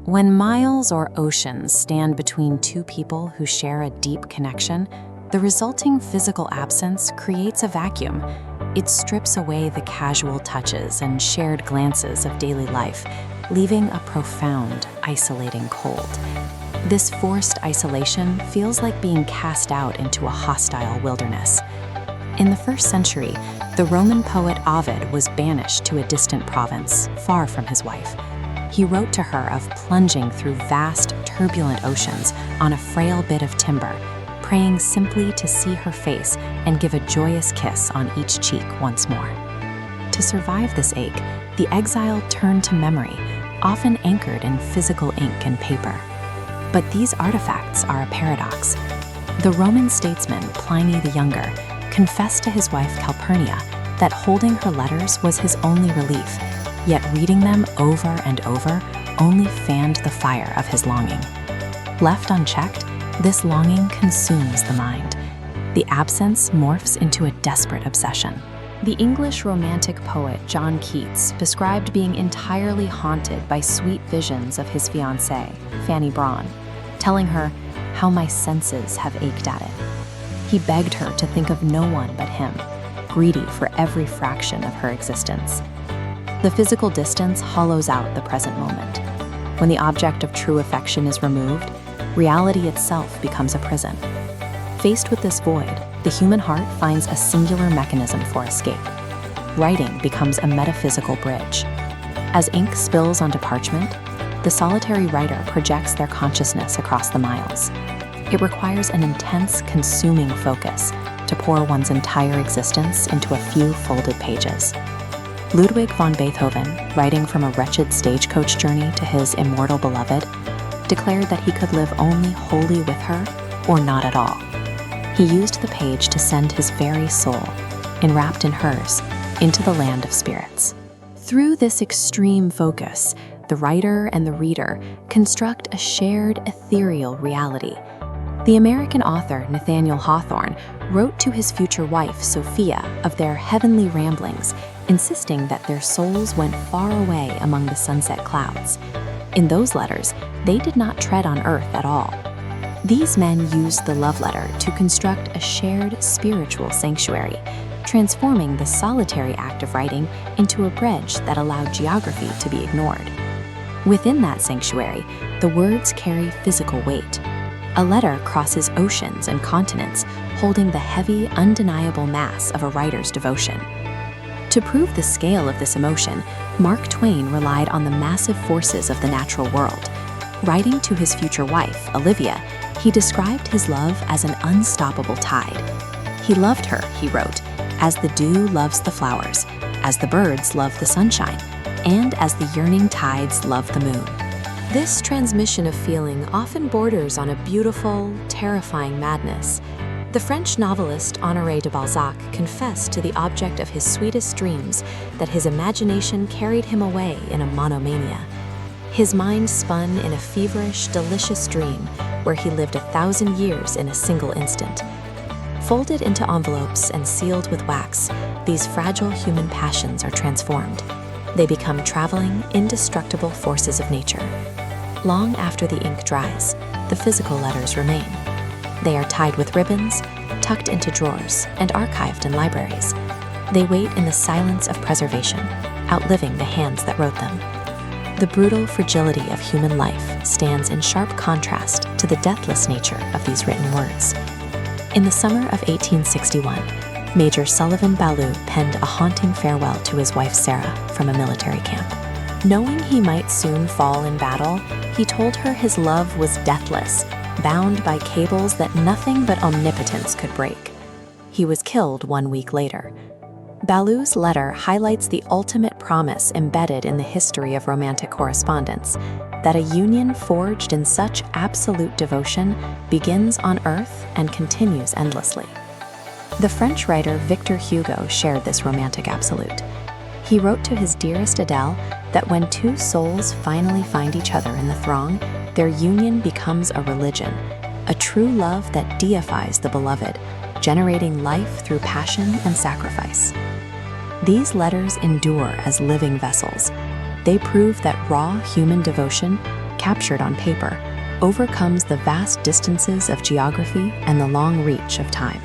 When miles or oceans stand between two people who share a deep connection, the resulting physical absence creates a vacuum. It strips away the casual touches and shared glances of daily life, leaving a profound, isolating cold. This forced isolation feels like being cast out into a hostile wilderness. In the 1st century, the Roman poet Ovid was banished to a distant province, far from his wife. He wrote to her of plunging through vast, turbulent oceans on a frail bit of timber, praying simply to see her face and give a joyous kiss on each cheek once more. To survive this ache, the exile turned to memory, often anchored in physical ink and paper. But these artifacts are a paradox. The Roman statesman Pliny the Younger confessed to his wife Calpurnia that holding her letters was his only relief, yet reading them over and over only fanned the fire of his longing. Left unchecked, this longing consumes the mind. The absence morphs into a desperate obsession. The English Romantic poet John Keats described being entirely haunted by sweet visions of his fiancée, Fanny Brawne, telling her, "How my senses have ached at it." He begged her to think of no one but him, greedy for every fraction of her existence. The physical distance hollows out the present moment. When the object of true affection is removed, reality itself becomes a prison. Faced with this void, the human heart finds a singular mechanism for escape. Writing becomes a metaphysical bridge. As ink spills onto parchment, the solitary writer projects their consciousness across the miles. It requires an intense, consuming focus to pour one's entire existence into a few folded pages. Ludwig von Beethoven, writing from a wretched stagecoach journey to his immortal beloved, declared that he could live only wholly with her or not at all. He used the page to send his very soul, enwrapped in hers, into the land of spirits. Through this extreme focus, the writer and the reader construct a shared ethereal reality. The American author Nathaniel Hawthorne wrote to his future wife, Sophia, of their heavenly ramblings, insisting that their souls went far away among the sunset clouds. In those letters, they did not tread on earth at all. These men used the love letter to construct a shared spiritual sanctuary, transforming the solitary act of writing into a bridge that allowed geography to be ignored. Within that sanctuary, the words carry physical weight. A letter crosses oceans and continents, holding the heavy, undeniable mass of a writer's devotion. To prove the scale of this emotion, Mark Twain relied on the massive forces of the natural world. Writing to his future wife, Olivia, he described his love as an unstoppable tide. He loved her, he wrote, as the dew loves the flowers, as the birds love the sunshine, and as the yearning tides love the moon. This transmission of feeling often borders on a beautiful, terrifying madness. The French novelist Honoré de Balzac confessed to the object of his sweetest dreams that his imagination carried him away in a monomania. His mind spun in a feverish, delicious dream where he lived 1,000 years in a single instant. Folded into envelopes and sealed with wax, these fragile human passions are transformed. They become traveling, indestructible forces of nature. Long after the ink dries, the physical letters remain. They are tied with ribbons, tucked into drawers, and archived in libraries. They wait in the silence of preservation, outliving the hands that wrote them. The brutal fragility of human life stands in sharp contrast to the deathless nature of these written words. In the summer of 1861, Major Sullivan Ballou penned a haunting farewell to his wife Sarah from a military camp. Knowing he might soon fall in battle, he told her his love was deathless, bound by cables that nothing but omnipotence could break. He was killed 1 week later. Ballou's letter highlights the ultimate promise embedded in the history of romantic correspondence, that a union forged in such absolute devotion begins on earth and continues endlessly. The French writer Victor Hugo shared this romantic absolute. He wrote to his dearest Adele that when two souls finally find each other in the throng, their union becomes a religion, a true love that deifies the beloved, generating life through passion and sacrifice. These letters endure as living vessels. They prove that raw human devotion captured on paper, overcomes the vast distances of geography and the long reach of time.